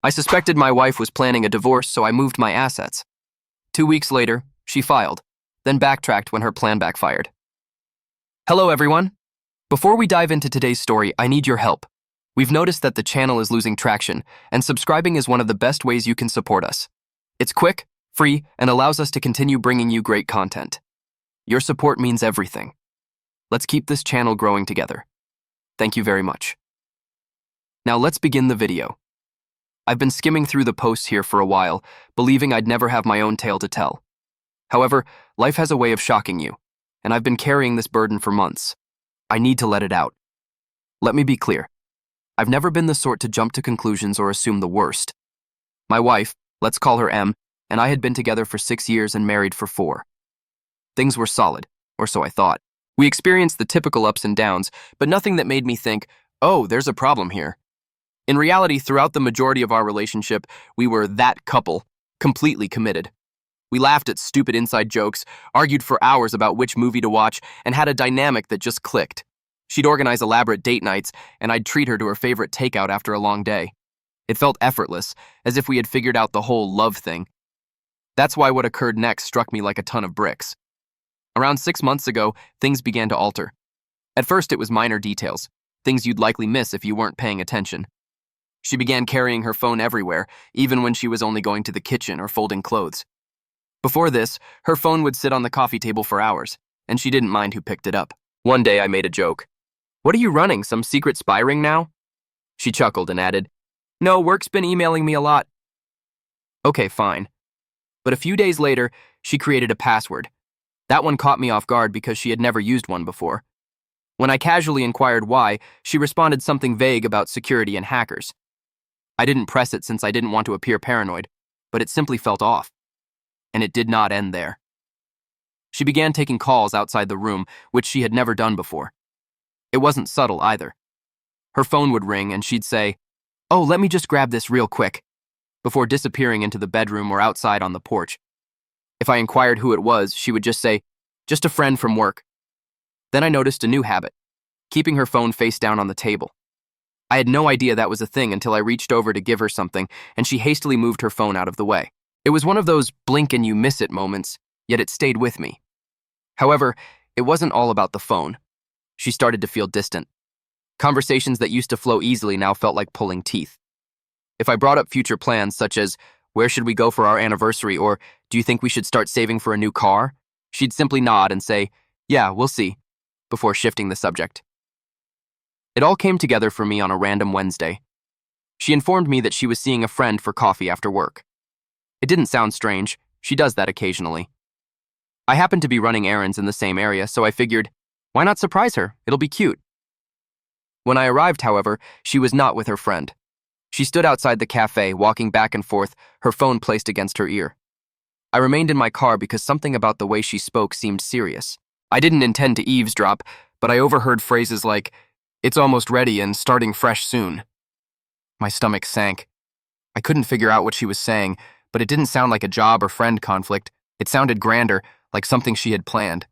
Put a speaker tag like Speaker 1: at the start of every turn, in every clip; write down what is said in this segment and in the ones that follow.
Speaker 1: I suspected my wife was planning a divorce, so I moved my assets. 2 weeks later, she filed, then backtracked when her plan backfired. Hello, everyone. Before we dive into today's story, I need your help. We've noticed that the channel is losing traction, and subscribing is one of the best ways you can support us. It's quick, free, and allows us to continue bringing you great content. Your support means everything. Let's keep this channel growing together. Thank you very much. Now let's begin the video. I've been skimming through the posts here for a while, believing I'd never have my own tale to tell. However, life has a way of shocking you, and I've been carrying this burden for months. I need to let it out. Let me be clear. I've never been the sort to jump to conclusions or assume the worst. My wife, let's call her M, and I had been together for 6 years and married for 4. Things were solid, or so I thought. We experienced the typical ups and downs, but nothing that made me think, oh, there's a problem here. In reality, throughout the majority of our relationship, we were that couple, completely committed. We laughed at stupid inside jokes, argued for hours about which movie to watch, and had a dynamic that just clicked. She'd organize elaborate date nights, and I'd treat her to her favorite takeout after a long day. It felt effortless, as if we had figured out the whole love thing. That's why what occurred next struck me like a ton of bricks. Around 6 months ago, things began to alter. At first, it was minor details, things you'd likely miss if you weren't paying attention. She began carrying her phone everywhere, even when she was only going to the kitchen or folding clothes. Before this, her phone would sit on the coffee table for hours, and she didn't mind who picked it up. One day I made a joke. "What are you running, some secret spy ring now?" She chuckled and added, "No, work's been emailing me a lot." Okay, fine. But a few days later, she created a password. That one caught me off guard because she had never used one before. When I casually inquired why, she responded something vague about security and hackers. I didn't press it since I didn't want to appear paranoid, but it simply felt off. And it did not end there. She began taking calls outside the room, which she had never done before. It wasn't subtle either. Her phone would ring and she'd say, "Oh, let me just grab this real quick," before disappearing into the bedroom or outside on the porch. If I inquired who it was, she would just say, "Just a friend from work." Then I noticed a new habit, keeping her phone face down on the table. I had no idea that was a thing until I reached over to give her something, and she hastily moved her phone out of the way. It was one of those blink and you miss it moments, yet it stayed with me. However, it wasn't all about the phone. She started to feel distant. Conversations that used to flow easily now felt like pulling teeth. If I brought up future plans such as, "Where should we go for our anniversary?" or "Do you think we should start saving for a new car?" she'd simply nod and say, "Yeah, we'll see," before shifting the subject. It all came together for me on a random Wednesday. She informed me that she was seeing a friend for coffee after work. It didn't sound strange. She does that occasionally. I happened to be running errands in the same area, so I figured, why not surprise her? It'll be cute. When I arrived, however, she was not with her friend. She stood outside the cafe, walking back and forth, her phone placed against her ear. I remained in my car because something about the way she spoke seemed serious. I didn't intend to eavesdrop, but I overheard phrases like, "It's almost ready and starting fresh soon." My stomach sank. I couldn't figure out what she was saying, but it didn't sound like a job or friend conflict. It sounded grander, like something she had planned.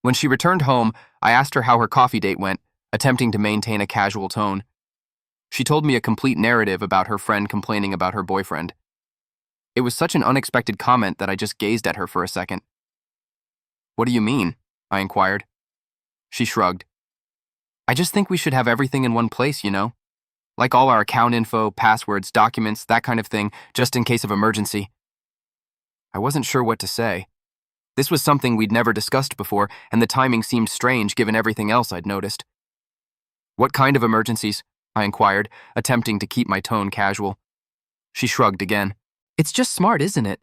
Speaker 1: When she returned home, I asked her how her coffee date went, attempting to maintain a casual tone. She told me a complete narrative about her friend complaining about her boyfriend. It was such an unexpected comment that I just gazed at her for a second. "What do you mean?" I inquired. She shrugged. "I just think we should have everything in one place, you know? Like all our account info, passwords, documents, that kind of thing, just in case of emergency." I wasn't sure what to say. This was something we'd never discussed before, and the timing seemed strange given everything else I'd noticed. "What kind of emergencies?" I inquired, attempting to keep my tone casual. She shrugged again. "It's just smart, isn't it?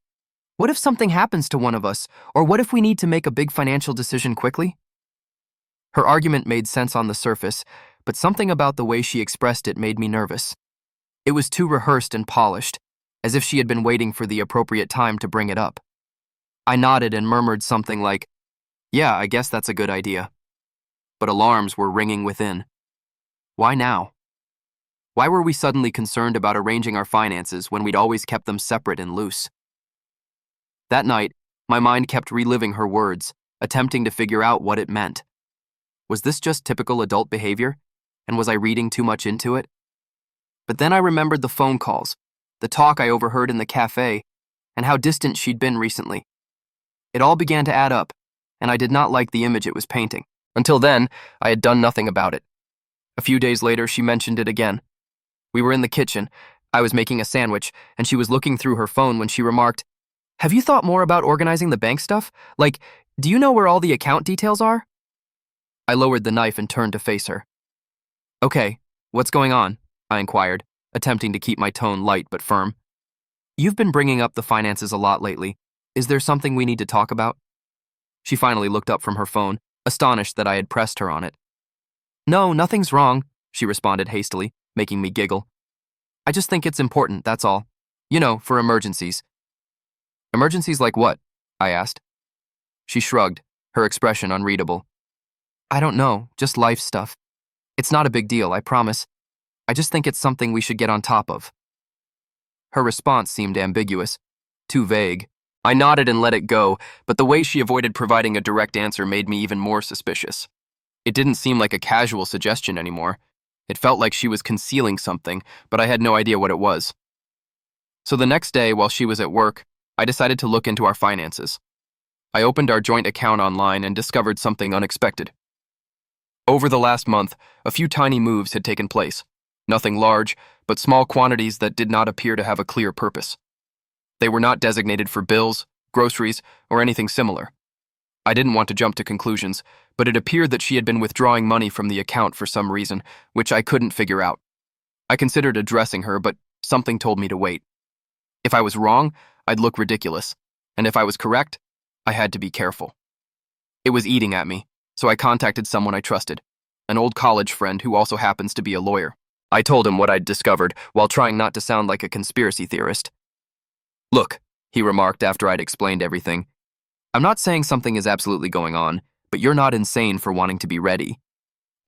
Speaker 1: What if something happens to one of us, or what if we need to make a big financial decision quickly?" Her argument made sense on the surface, but something about the way she expressed it made me nervous. It was too rehearsed and polished, as if she had been waiting for the appropriate time to bring it up. I nodded and murmured something like, "Yeah, I guess that's a good idea." But alarms were ringing within. Why now? Why were we suddenly concerned about arranging our finances when we'd always kept them separate and loose? That night, my mind kept reliving her words, attempting to figure out what it meant. Was this just typical adult behavior? And was I reading too much into it? But then I remembered the phone calls, the talk I overheard in the cafe, and how distant she'd been recently. It all began to add up, and I did not like the image it was painting. Until then, I had done nothing about it. A few days later, she mentioned it again. We were in the kitchen. I was making a sandwich, and she was looking through her phone when she remarked, "Have you thought more about organizing the bank stuff? Like, do you know where all the account details are?" I lowered the knife and turned to face her. "Okay, what's going on?" I inquired, attempting to keep my tone light but firm. "You've been bringing up the finances a lot lately. Is there something we need to talk about?" She finally looked up from her phone, astonished that I had pressed her on it. "No, nothing's wrong," she responded hastily, making me giggle. "I just think it's important, that's all. You know, for emergencies." "Emergencies like what?" I asked. She shrugged, her expression unreadable. "I don't know, just life stuff. It's not a big deal, I promise. I just think it's something we should get on top of." Her response seemed ambiguous, too vague. I nodded and let it go, but the way she avoided providing a direct answer made me even more suspicious. It didn't seem like a casual suggestion anymore. It felt like she was concealing something, but I had no idea what it was. So the next day, while she was at work, I decided to look into our finances. I opened our joint account online and discovered something unexpected. Over the last month, a few tiny moves had taken place. Nothing large, but small quantities that did not appear to have a clear purpose. They were not designated for bills, groceries, or anything similar. I didn't want to jump to conclusions, but it appeared that she had been withdrawing money from the account for some reason, which I couldn't figure out. I considered addressing her, but something told me to wait. If I was wrong, I'd look ridiculous, and if I was correct, I had to be careful. It was eating at me, so I contacted someone I trusted, an old college friend who also happens to be a lawyer. I told him what I'd discovered, while trying not to sound like a conspiracy theorist. "Look," he remarked after I'd explained everything, "I'm not saying something is absolutely going on, but you're not insane for wanting to be ready.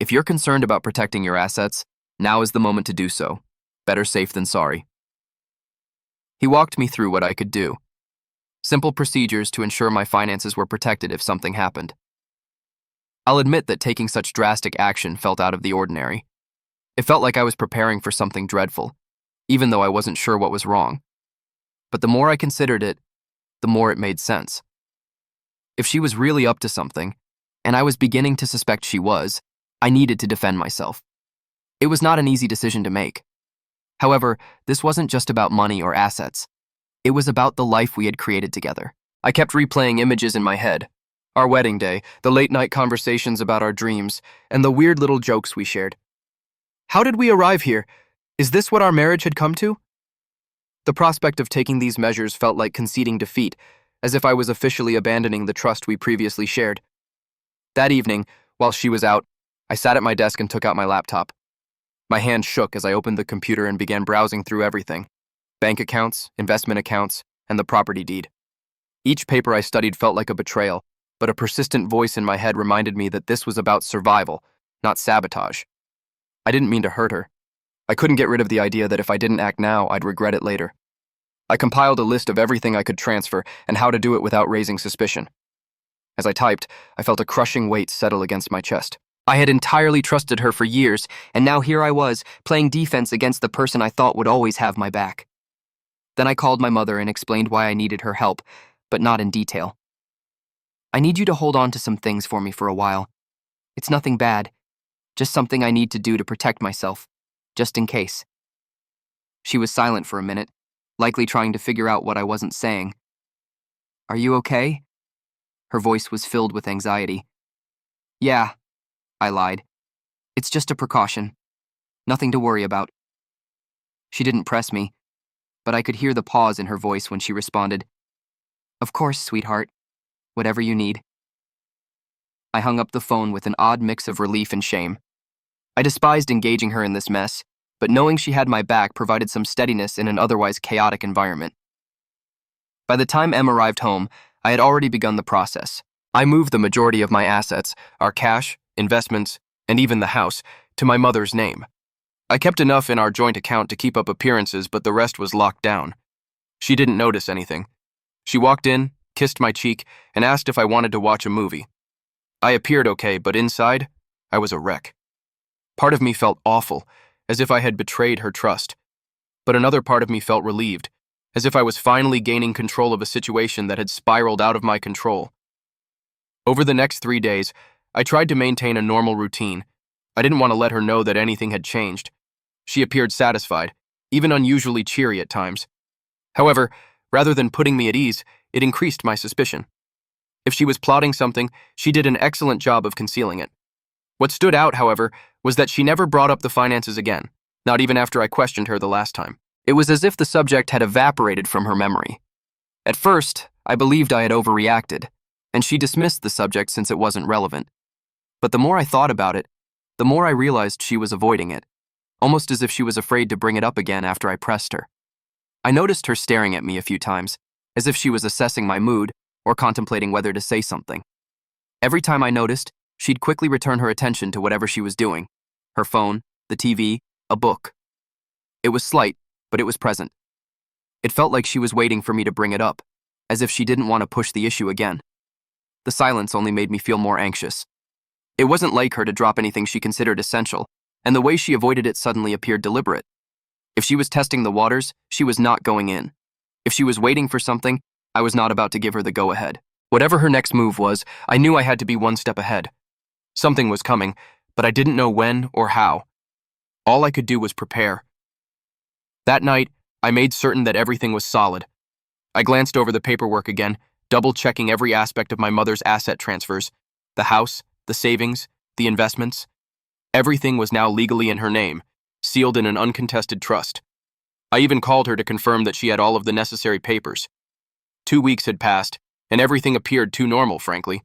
Speaker 1: If you're concerned about protecting your assets, now is the moment to do so. Better safe than sorry." He walked me through what I could do. Simple procedures to ensure my finances were protected if something happened. I'll admit that taking such drastic action felt out of the ordinary. It felt like I was preparing for something dreadful, even though I wasn't sure what was wrong. But the more I considered it, the more it made sense. If she was really up to something, and I was beginning to suspect she was, I needed to defend myself. It was not an easy decision to make. However, this wasn't just about money or assets. It was about the life we had created together. I kept replaying images in my head. Our wedding day, the late-night conversations about our dreams, and the weird little jokes we shared. How did we arrive here? Is this what our marriage had come to? The prospect of taking these measures felt like conceding defeat, as if I was officially abandoning the trust we previously shared. That evening, while she was out, I sat at my desk and took out my laptop. My hand shook as I opened the computer and began browsing through everything: bank accounts, investment accounts, and the property deed. Each paper I studied felt like a betrayal, but a persistent voice in my head reminded me that this was about survival, not sabotage. I didn't mean to hurt her. I couldn't get rid of the idea that if I didn't act now, I'd regret it later. I compiled a list of everything I could transfer and how to do it without raising suspicion. As I typed, I felt a crushing weight settle against my chest. I had entirely trusted her for years, and now here I was, playing defense against the person I thought would always have my back. Then I called my mother and explained why I needed her help, but not in detail. "I need you to hold on to some things for me for a while. It's nothing bad, just something I need to do to protect myself, just in case." She was silent for a minute, likely trying to figure out what I wasn't saying. "Are you okay?" Her voice was filled with anxiety. "Yeah," I lied. "It's just a precaution. Nothing to worry about." She didn't press me, but I could hear the pause in her voice when she responded, "Of course, sweetheart. Whatever you need." I hung up the phone with an odd mix of relief and shame. I despised engaging her in this mess, but knowing she had my back provided some steadiness in an otherwise chaotic environment. By the time Em arrived home, I had already begun the process. I moved the majority of my assets, our cash, investments, and even the house, to my mother's name. I kept enough in our joint account to keep up appearances, but the rest was locked down. She didn't notice anything. She walked in, kissed my cheek, and asked if I wanted to watch a movie. I appeared okay, but inside, I was a wreck. Part of me felt awful, as if I had betrayed her trust. But another part of me felt relieved, as if I was finally gaining control of a situation that had spiraled out of my control. Over the next 3 days, I tried to maintain a normal routine. I didn't want to let her know that anything had changed. She appeared satisfied, even unusually cheery at times. However, rather than putting me at ease, it increased my suspicion. If she was plotting something, she did an excellent job of concealing it. What stood out, however, was that she never brought up the finances again, not even after I questioned her the last time. It was as if the subject had evaporated from her memory. At first, I believed I had overreacted, and she dismissed the subject since it wasn't relevant. But the more I thought about it, the more I realized she was avoiding it, almost as if she was afraid to bring it up again after I pressed her. I noticed her staring at me a few times, as if she was assessing my mood or contemplating whether to say something. Every time I noticed, she'd quickly return her attention to whatever she was doing: her phone, the TV, a book. It was slight, but it was present. It felt like she was waiting for me to bring it up, as if she didn't want to push the issue again. The silence only made me feel more anxious. It wasn't like her to drop anything she considered essential, and the way she avoided it suddenly appeared deliberate. If she was testing the waters, she was not going in. If she was waiting for something, I was not about to give her the go-ahead. Whatever her next move was, I knew I had to be one step ahead. Something was coming, but I didn't know when or how. All I could do was prepare. That night, I made certain that everything was solid. I glanced over the paperwork again, double-checking every aspect of my mother's asset transfers: the house, the savings, the investments. Everything was now legally in her name, sealed in an uncontested trust. I even called her to confirm that she had all of the necessary papers. 2 weeks had passed, and everything appeared too normal, frankly.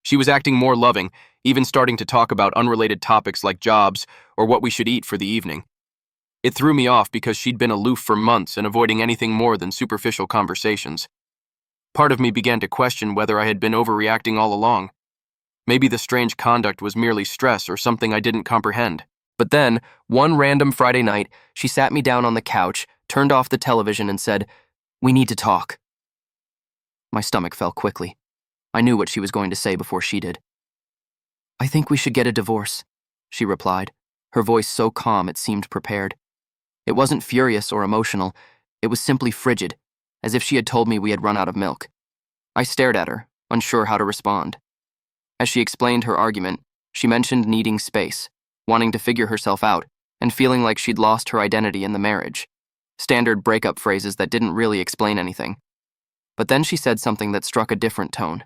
Speaker 1: She was acting more loving, even starting to talk about unrelated topics like jobs or what we should eat for the evening. It threw me off because she'd been aloof for months and avoiding anything more than superficial conversations. Part of me began to question whether I had been overreacting all along. Maybe the strange conduct was merely stress or something I didn't comprehend. But then, one random Friday night, she sat me down on the couch, turned off the television, and said, "We need to talk." My stomach fell quickly. I knew what she was going to say before she did. "I think we should get a divorce," she replied, her voice so calm it seemed prepared. It wasn't furious or emotional, it was simply frigid, as if she had told me we had run out of milk. I stared at her, unsure how to respond. As she explained her argument, she mentioned needing space, wanting to figure herself out, and feeling like she'd lost her identity in the marriage. Standard breakup phrases that didn't really explain anything. But then she said something that struck a different tone.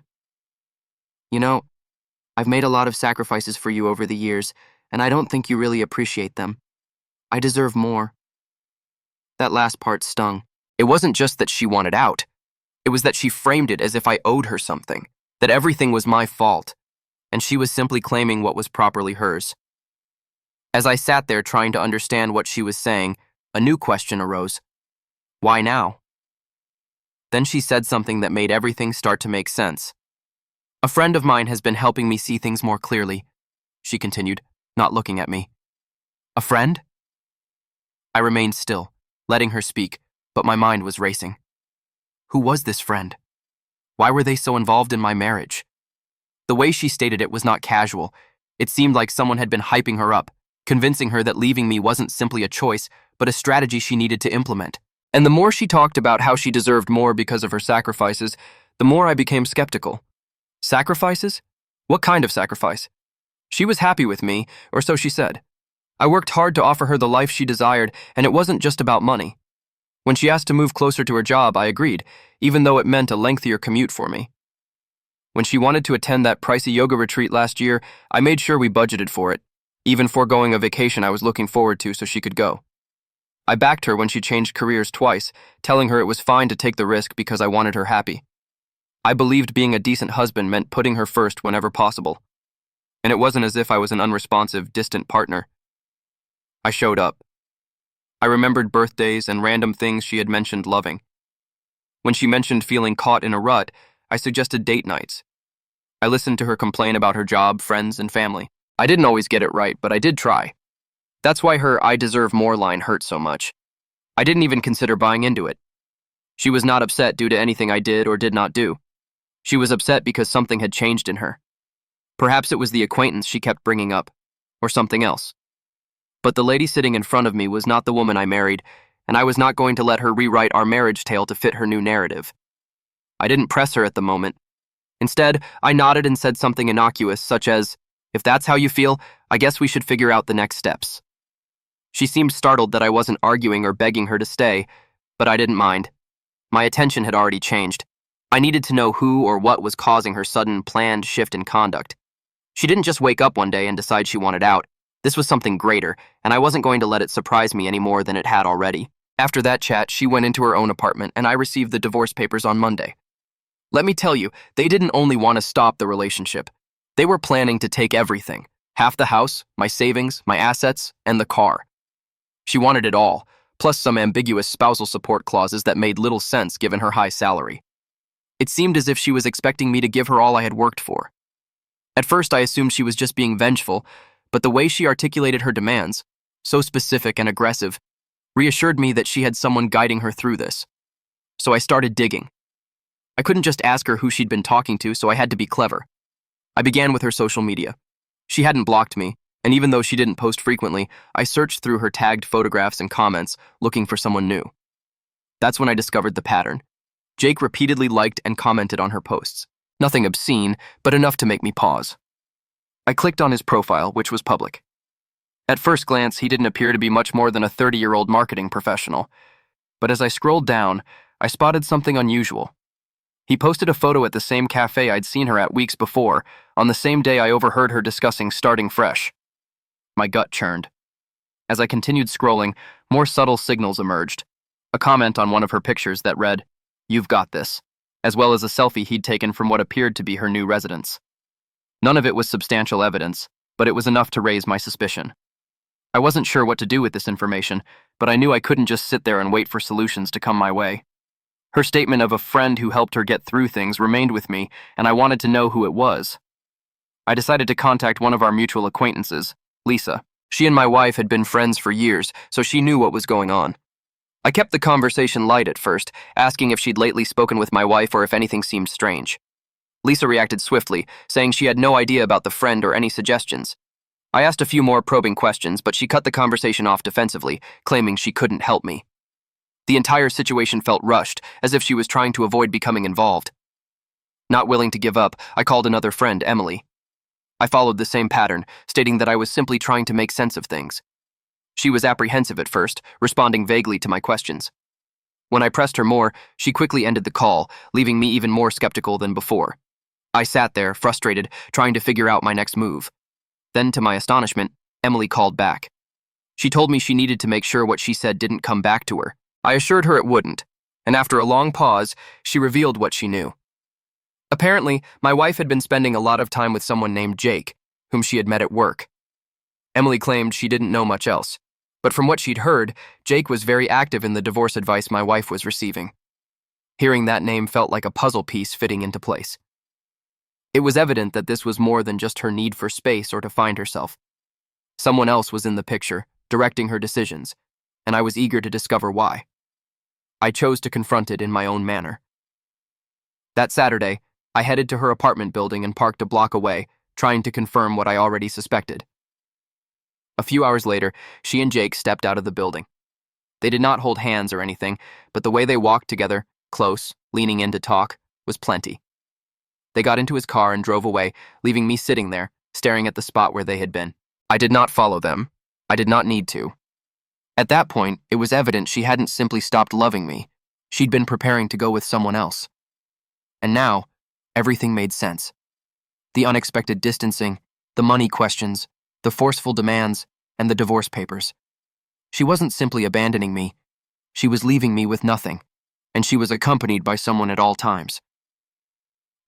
Speaker 1: "You know, I've made a lot of sacrifices for you over the years, and I don't think you really appreciate them. I deserve more." That last part stung. It wasn't just that she wanted out. It was that she framed it as if I owed her something, that everything was my fault, and she was simply claiming what was properly hers. As I sat there trying to understand what she was saying, a new question arose. Why now? Then she said something that made everything start to make sense. "A friend of mine has been helping me see things more clearly," she continued, not looking at me. "A friend?" I remained still, letting her speak, but my mind was racing. Who was this friend? Why were they so involved in my marriage? The way she stated it was not casual. It seemed like someone had been hyping her up, convincing her that leaving me wasn't simply a choice, but a strategy she needed to implement. And the more she talked about how she deserved more because of her sacrifices, the more I became skeptical. Sacrifices? What kind of sacrifice? She was happy with me, or so she said. I worked hard to offer her the life she desired, and it wasn't just about money. When she asked to move closer to her job, I agreed, even though it meant a lengthier commute for me. When she wanted to attend that pricey yoga retreat last year, I made sure we budgeted for it, even foregoing a vacation I was looking forward to so she could go. I backed her when she changed careers twice, telling her it was fine to take the risk because I wanted her happy. I believed being a decent husband meant putting her first whenever possible. And it wasn't as if I was an unresponsive, distant partner. I showed up. I remembered birthdays and random things she had mentioned loving. When she mentioned feeling caught in a rut, I suggested date nights. I listened to her complain about her job, friends, and family. I didn't always get it right, but I did try. That's why her "I deserve more" line hurt so much. I didn't even consider buying into it. She was not upset due to anything I did or did not do. She was upset because something had changed in her. Perhaps it was the acquaintance she kept bringing up, or something else. But the lady sitting in front of me was not the woman I married, and I was not going to let her rewrite our marriage tale to fit her new narrative. I didn't press her at the moment. Instead, I nodded and said something innocuous, such as, "If that's how you feel, I guess we should figure out the next steps." She seemed startled that I wasn't arguing or begging her to stay, but I didn't mind. My attention had already changed. I needed to know who or what was causing her sudden, planned shift in conduct. She didn't just wake up one day and decide she wanted out. This was something greater, and I wasn't going to let it surprise me any more than it had already. After that chat, she went into her own apartment, and I received the divorce papers on Monday. Let me tell you, they didn't only want to stop the relationship. They were planning to take everything. Half the house, my savings, my assets, and the car. She wanted it all, plus some ambiguous spousal support clauses that made little sense given her high salary. It seemed as if she was expecting me to give her all I had worked for. At first, I assumed she was just being vengeful, but the way she articulated her demands, so specific and aggressive, reassured me that she had someone guiding her through this. So I started digging. I couldn't just ask her who she'd been talking to, so I had to be clever. I began with her social media. She hadn't blocked me, and even though she didn't post frequently, I searched through her tagged photographs and comments, looking for someone new. That's when I discovered the pattern. Jake repeatedly liked and commented on her posts. Nothing obscene, but enough to make me pause. I clicked on his profile, which was public. At first glance, he didn't appear to be much more than a 30-year-old marketing professional. But as I scrolled down, I spotted something unusual. He posted a photo at the same cafe I'd seen her at weeks before, on the same day I overheard her discussing starting fresh. My gut churned. As I continued scrolling, more subtle signals emerged. A comment on one of her pictures that read, "You've got this," as well as a selfie he'd taken from what appeared to be her new residence. None of it was substantial evidence, but it was enough to raise my suspicion. I wasn't sure what to do with this information, but I knew I couldn't just sit there and wait for solutions to come my way. Her statement of a friend who helped her get through things remained with me, and I wanted to know who it was. I decided to contact one of our mutual acquaintances, Lisa. She and my wife had been friends for years, so she knew what was going on. I kept the conversation light at first, asking if she'd lately spoken with my wife or if anything seemed strange. Lisa reacted swiftly, saying she had no idea about the friend or any suggestions. I asked a few more probing questions, but she cut the conversation off defensively, claiming she couldn't help me. The entire situation felt rushed, as if she was trying to avoid becoming involved. Not willing to give up, I called another friend, Emily. I followed the same pattern, stating that I was simply trying to make sense of things. She was apprehensive at first, responding vaguely to my questions. When I pressed her more, she quickly ended the call, leaving me even more skeptical than before. I sat there, frustrated, trying to figure out my next move. Then, to my astonishment, Emily called back. She told me she needed to make sure what she said didn't come back to her. I assured her it wouldn't, and after a long pause, she revealed what she knew. Apparently, my wife had been spending a lot of time with someone named Jake, whom she had met at work. Emily claimed she didn't know much else, but from what she'd heard, Jake was very active in the divorce advice my wife was receiving. Hearing that name felt like a puzzle piece fitting into place. It was evident that this was more than just her need for space or to find herself. Someone else was in the picture, directing her decisions, and I was eager to discover why. I chose to confront it in my own manner. That Saturday, I headed to her apartment building and parked a block away, trying to confirm what I already suspected. A few hours later, she and Jake stepped out of the building. They did not hold hands or anything, but the way they walked together, close, leaning in to talk, was plenty. They got into his car and drove away, leaving me sitting there, staring at the spot where they had been. I did not follow them. I did not need to. At that point, it was evident she hadn't simply stopped loving me. She'd been preparing to go with someone else. And now, everything made sense. The unexpected distancing, the money questions, the forceful demands, and the divorce papers. She wasn't simply abandoning me. She was leaving me with nothing, and she was accompanied by someone at all times.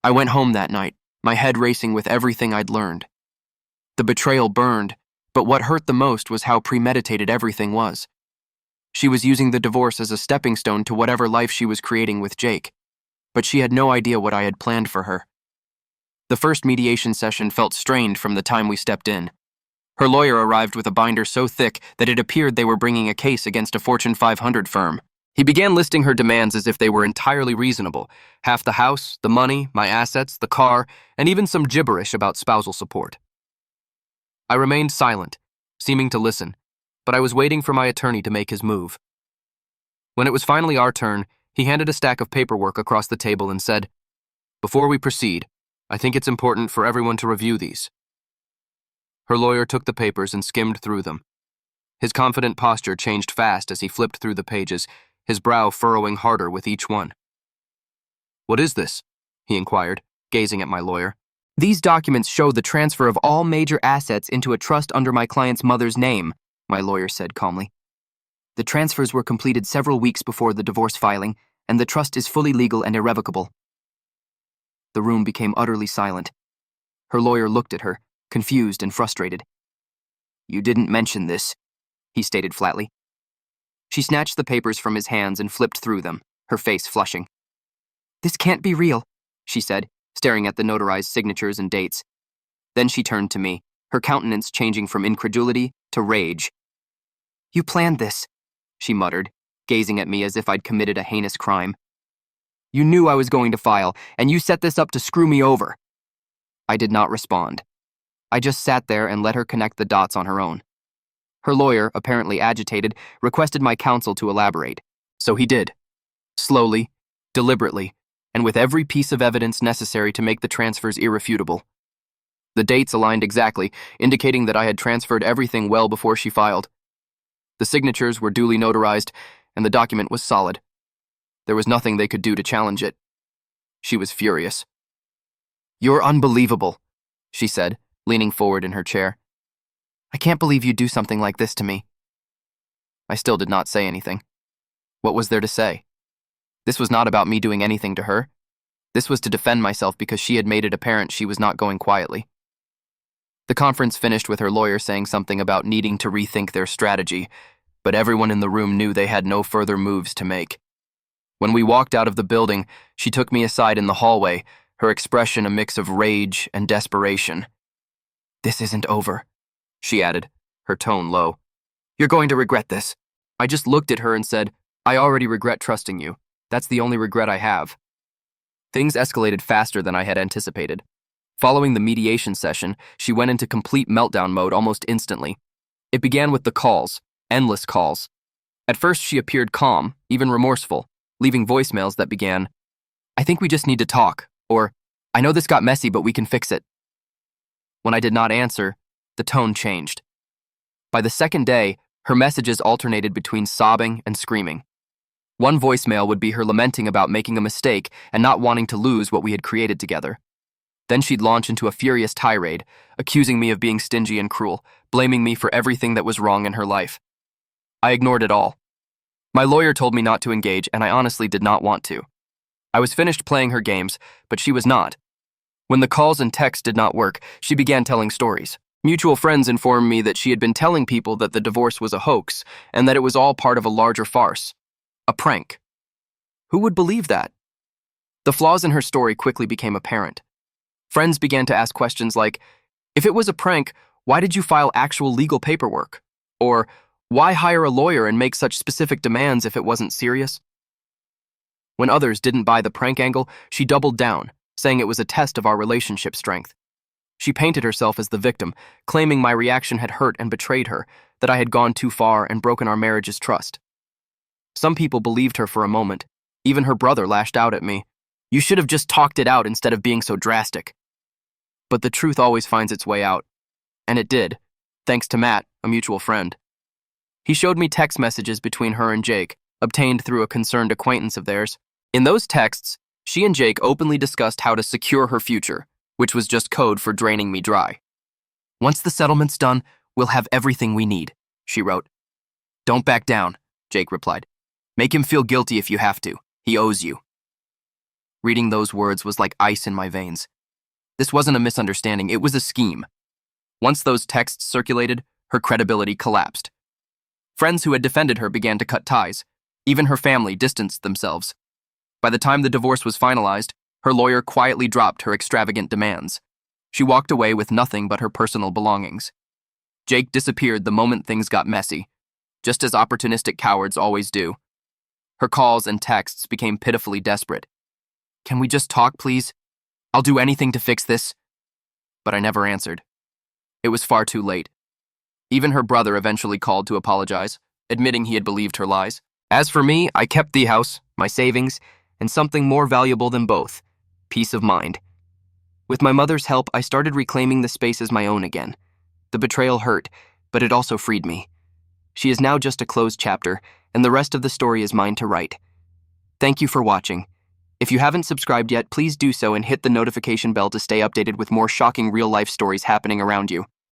Speaker 1: I went home that night, my head racing with everything I'd learned. The betrayal burned, but what hurt the most was how premeditated everything was. She was using the divorce as a stepping stone to whatever life she was creating with Jake, but she had no idea what I had planned for her. The first mediation session felt strained from the time we stepped in. Her lawyer arrived with a binder so thick that it appeared they were bringing a case against a Fortune 500 firm. He began listing her demands as if they were entirely reasonable. Half the house, the money, my assets, the car, and even some gibberish about spousal support. I remained silent, seeming to listen, but I was waiting for my attorney to make his move. When it was finally our turn, he handed a stack of paperwork across the table and said, "Before we proceed, I think it's important for everyone to review these." Her lawyer took the papers and skimmed through them. His confident posture changed fast as he flipped through the pages, his brow furrowing harder with each one. "What is this?" he inquired, gazing at my lawyer. "These documents show the transfer of all major assets into a trust under my client's mother's name," my lawyer said calmly. "The transfers were completed several weeks before the divorce filing, and the trust is fully legal and irrevocable." The room became utterly silent. Her lawyer looked at her, confused and frustrated. "You didn't mention this," he stated flatly. She snatched the papers from his hands and flipped through them, her face flushing. "This can't be real," she said, staring at the notarized signatures and dates. Then she turned to me, her countenance changing from incredulity to rage. "You planned this," she muttered, gazing at me as if I'd committed a heinous crime. "You knew I was going to file, and you set this up to screw me over." I did not respond. I just sat there and let her connect the dots on her own. Her lawyer, apparently agitated, requested my counsel to elaborate. So he did. Slowly, deliberately, and with every piece of evidence necessary to make the transfers irrefutable. The dates aligned exactly, indicating that I had transferred everything well before she filed. The signatures were duly notarized, and the document was solid. There was nothing they could do to challenge it. She was furious. "You're unbelievable," she said, leaning forward in her chair. "I can't believe you'd do something like this to me." I still did not say anything. What was there to say? This was not about me doing anything to her. This was to defend myself because she had made it apparent she was not going quietly. The conference finished with her lawyer saying something about needing to rethink their strategy, but everyone in the room knew they had no further moves to make. When we walked out of the building, she took me aside in the hallway, her expression a mix of rage and desperation. "This isn't over," she added, her tone low. "You're going to regret this." I just looked at her and said, "I already regret trusting you. That's the only regret I have." Things escalated faster than I had anticipated. Following the mediation session, she went into complete meltdown mode almost instantly. It began with the calls, endless calls. At first, she appeared calm, even remorseful, leaving voicemails that began, "I think we just need to talk," or, "I know this got messy, but we can fix it." When I did not answer, the tone changed. By the second day, her messages alternated between sobbing and screaming. One voicemail would be her lamenting about making a mistake and not wanting to lose what we had created together. Then she'd launch into a furious tirade, accusing me of being stingy and cruel, blaming me for everything that was wrong in her life. I ignored it all. My lawyer told me not to engage, and I honestly did not want to. I was finished playing her games, but she was not. When the calls and texts did not work, she began telling stories. Mutual friends informed me that she had been telling people that the divorce was a hoax and that it was all part of a larger farce. A prank. Who would believe that? The flaws in her story quickly became apparent. Friends began to ask questions like, "If it was a prank, why did you file actual legal paperwork?" Or, "Why hire a lawyer and make such specific demands if it wasn't serious?" When others didn't buy the prank angle, she doubled down, saying it was a test of our relationship strength. She painted herself as the victim, claiming my reaction had hurt and betrayed her, that I had gone too far and broken our marriage's trust. Some people believed her for a moment. Even her brother lashed out at me. "You should have just talked it out instead of being so drastic." But the truth always finds its way out. And it did, thanks to Matt, a mutual friend. He showed me text messages between her and Jake, obtained through a concerned acquaintance of theirs. In those texts, she and Jake openly discussed how to secure her future, which was just code for draining me dry. "Once the settlement's done, we'll have everything we need," she wrote. "Don't back down," Jake replied. "Make him feel guilty if you have to. He owes you." Reading those words was like ice in my veins. This wasn't a misunderstanding, it was a scheme. Once those texts circulated, her credibility collapsed. Friends who had defended her began to cut ties. Even her family distanced themselves. By the time the divorce was finalized, her lawyer quietly dropped her extravagant demands. She walked away with nothing but her personal belongings. Jake disappeared the moment things got messy, just as opportunistic cowards always do. Her calls and texts became pitifully desperate. "Can we just talk, please? I'll do anything to fix this." But I never answered. It was far too late. Even her brother eventually called to apologize, admitting he had believed her lies. As for me, I kept the house, my savings, and something more valuable than both: peace of mind. With my mother's help, I started reclaiming the space as my own again. The betrayal hurt, but it also freed me. She is now just a closed chapter, and the rest of the story is mine to write. Thank you for watching. If you haven't subscribed yet, please do so and hit the notification bell to stay updated with more shocking real-life stories happening around you.